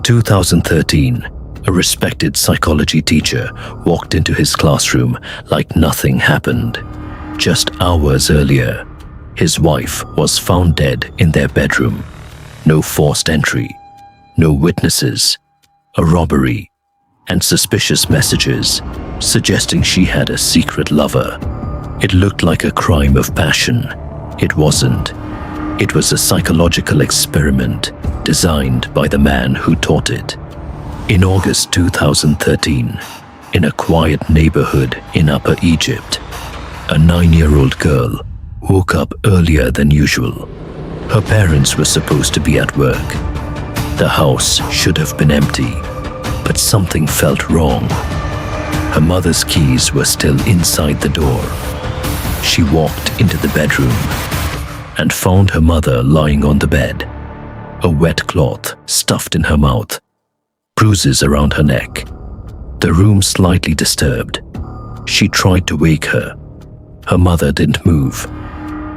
2013, a respected psychology teacher walked into his classroom like nothing happened. Just hours earlier, his wife was found dead in their bedroom. No forced entry, no witnesses, a robbery, and suspicious messages suggesting she had a secret lover. It looked like a crime of passion. It wasn't. It was a psychological experiment designed by the man who taught it. In August 2013, in a quiet neighborhood in Upper Egypt, a 9-year-old girl woke up earlier than usual. Her parents were supposed to be at work. The house should have been empty, but something felt wrong. Her mother's keys were still inside the door. She walked into the bedroom and found her mother lying on the bed, a wet cloth stuffed in her mouth, bruises around her neck, the room slightly disturbed. She tried to wake her. Her mother didn't move.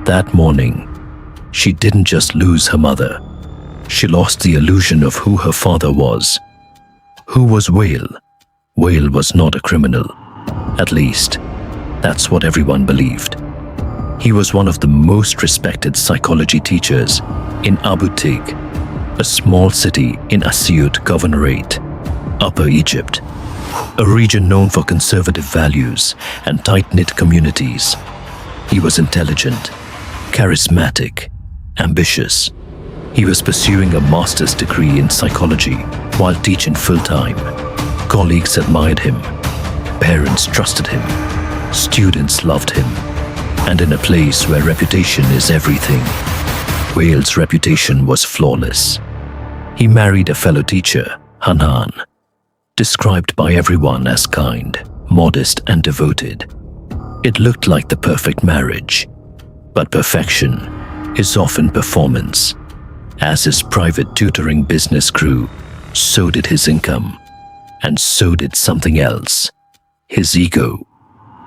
That morning, she didn't just lose her mother. She lost the illusion of who her father was. Who was Wale? Wale was not a criminal. At least, that's what everyone believed. He was one of the most respected psychology teachers in Abu Tig, a small city in Asyut Governorate, Upper Egypt, a region known for conservative values and tight-knit communities. He was intelligent, charismatic, ambitious. He was pursuing a master's degree in psychology while teaching full-time. Colleagues admired him. Parents trusted him. Students loved him. And in a place where reputation is everything, Wale's reputation was flawless. He married a fellow teacher, Hanan, described by everyone as kind, modest, and devoted. It looked like the perfect marriage. But perfection is often performance. As his private tutoring business grew, so did his income. And so did something else: his ego.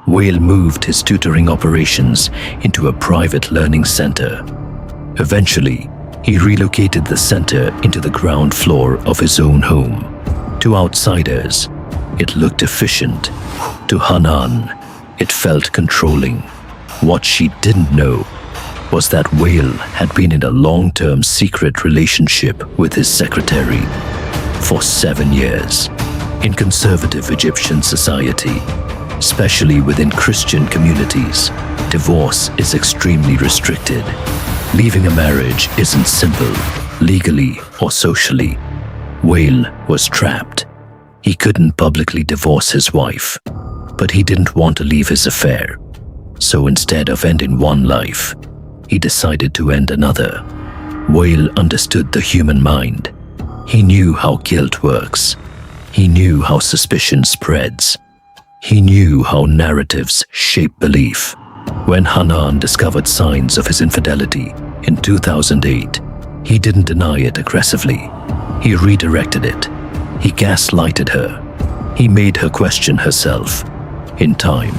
Wale moved his tutoring operations into a private learning center. Eventually, he relocated the center into the ground floor of his own home. To outsiders, it looked efficient. To Hanan, it felt controlling. What she didn't know was that Wale had been in a long-term secret relationship with his secretary for 7 years. In conservative Egyptian society, especially within Christian communities, divorce is extremely restricted. Leaving a marriage isn't simple, legally or socially. Wale was trapped. He couldn't publicly divorce his wife, but he didn't want to leave his affair. So instead of ending one life, he decided to end another. Wale understood the human mind. He knew how guilt works. He knew how suspicion spreads. He knew how narratives shape belief. When Hanan discovered signs of his infidelity in 2008, he didn't deny it aggressively. He redirected it. He gaslighted her. He made her question herself. In time,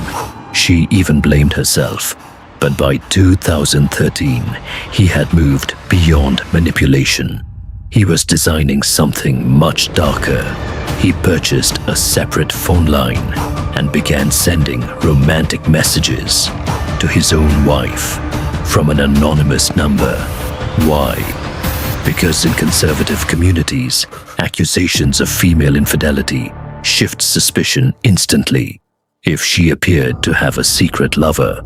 she even blamed herself. But by 2013, he had moved beyond manipulation. He was designing something much darker. He purchased a separate phone line and began sending romantic messages to his own wife from an anonymous number. Why? Because in conservative communities, accusations of female infidelity shift suspicion instantly. If she appeared to have a secret lover,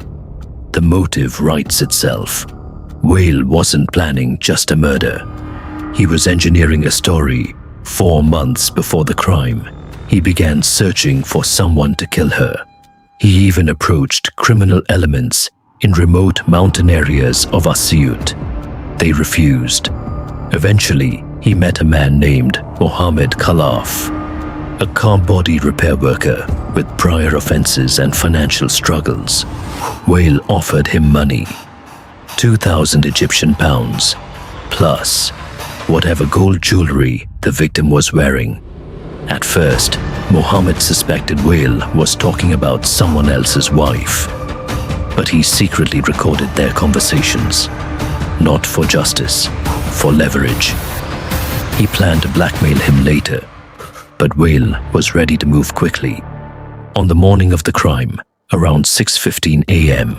the motive writes itself. Wale wasn't planning just a murder. He was engineering a story. 4 months before the crime, he began searching for someone to kill her. He even approached criminal elements in remote mountain areas of Asyut. They refused. Eventually, he met a man named Mohammed Khalaf, a car body repair worker with prior offenses and financial struggles. Wale offered him money, 2,000 Egyptian pounds, plus whatever gold jewelry the victim was wearing. At first, Mohammed suspected Wale was talking about someone else's wife, but he secretly recorded their conversations, not for justice, for leverage. He planned to blackmail him later, but Whale was ready to move quickly. On the morning of the crime, around 6:15 a.m.,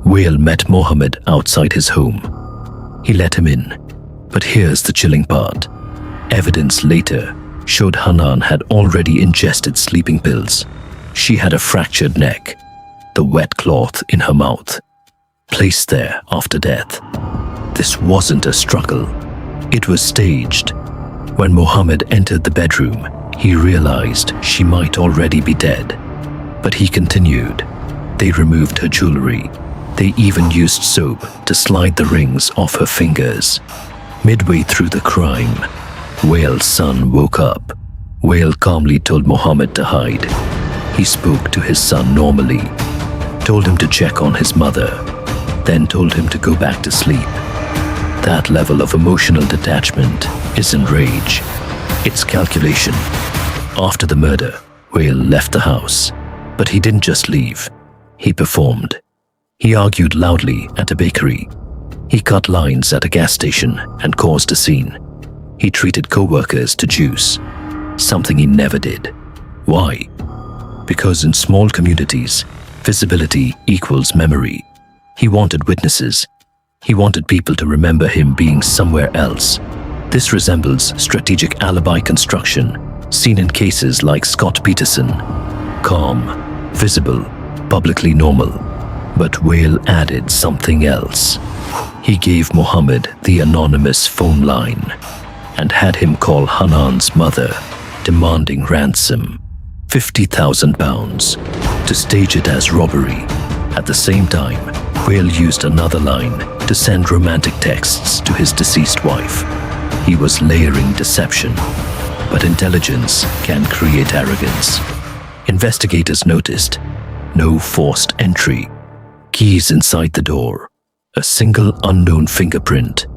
Whale met Mohammed outside his home. He let him in, but here's the chilling part. Evidence later showed Hanan had already ingested sleeping pills. She had a fractured neck, the wet cloth in her mouth, placed there after death. This wasn't a struggle. It was staged. When Mohammed entered the bedroom, he realized she might already be dead. But he continued. They removed her jewelry. They even used soap to slide the rings off her fingers. Midway through the crime, Whale's son woke up. Whale calmly told Mohammed to hide. He spoke to his son normally, told him to check on his mother, then told him to go back to sleep. That level of emotional detachment isn't rage, it's calculation. After the murder, Whale left the house, but he didn't just leave. He performed. He argued loudly at a bakery. He cut lines at a gas station and caused a scene. He treated co-workers to juice, something he never did. Why? Because in small communities, visibility equals memory. He wanted witnesses. He wanted people to remember him being somewhere else. This resembles strategic alibi construction seen in cases like Scott Peterson. Calm, visible, publicly normal. But Whale added something else. He gave Mohammed the anonymous phone line and had him call Hanan's mother, demanding ransom, £50,000, to stage it as robbery. At the same time, Whale used another line to send romantic texts to his deceased wife. He was layering deception, but intelligence can create arrogance. Investigators noticed no forced entry, keys inside the door, a single unknown fingerprint,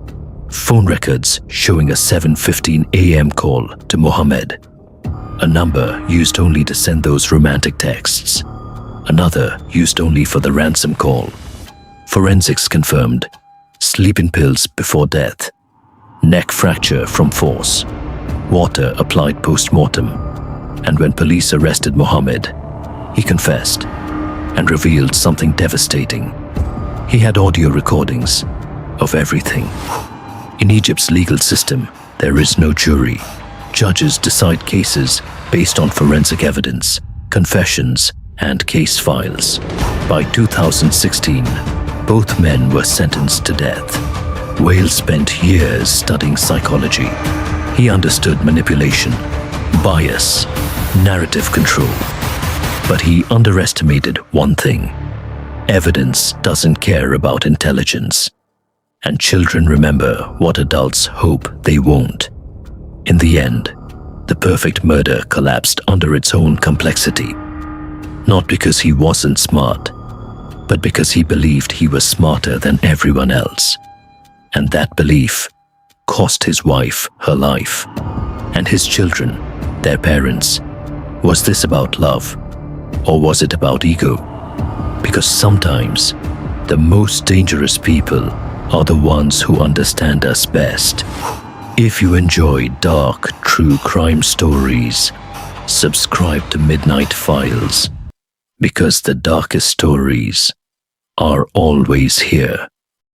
phone records showing a 7:15 a.m. call to Mohammed, a number used only to send those romantic texts, another used only for the ransom call. Forensics confirmed sleeping pills before death, neck fracture from force, water applied post-mortem, and when police arrested Mohammed, he confessed and revealed something devastating. He had audio recordings of everything. In Egypt's legal system, there is no jury. Judges decide cases based on forensic evidence, confessions, and case files. By 2016, both men were sentenced to death. Whale spent years studying psychology. He understood manipulation, bias, narrative control. But he underestimated one thing. Evidence doesn't care about intelligence. And children remember what adults hope they won't. In the end, the perfect murder collapsed under its own complexity. Not because he wasn't smart, but because he believed he was smarter than everyone else. And that belief cost his wife her life, and his children their parents. Was this about love, or was it about ego? Because sometimes the most dangerous people are the ones who understand us best. If you enjoy dark, true crime stories, subscribe to Midnight Files, because the darkest stories are always here.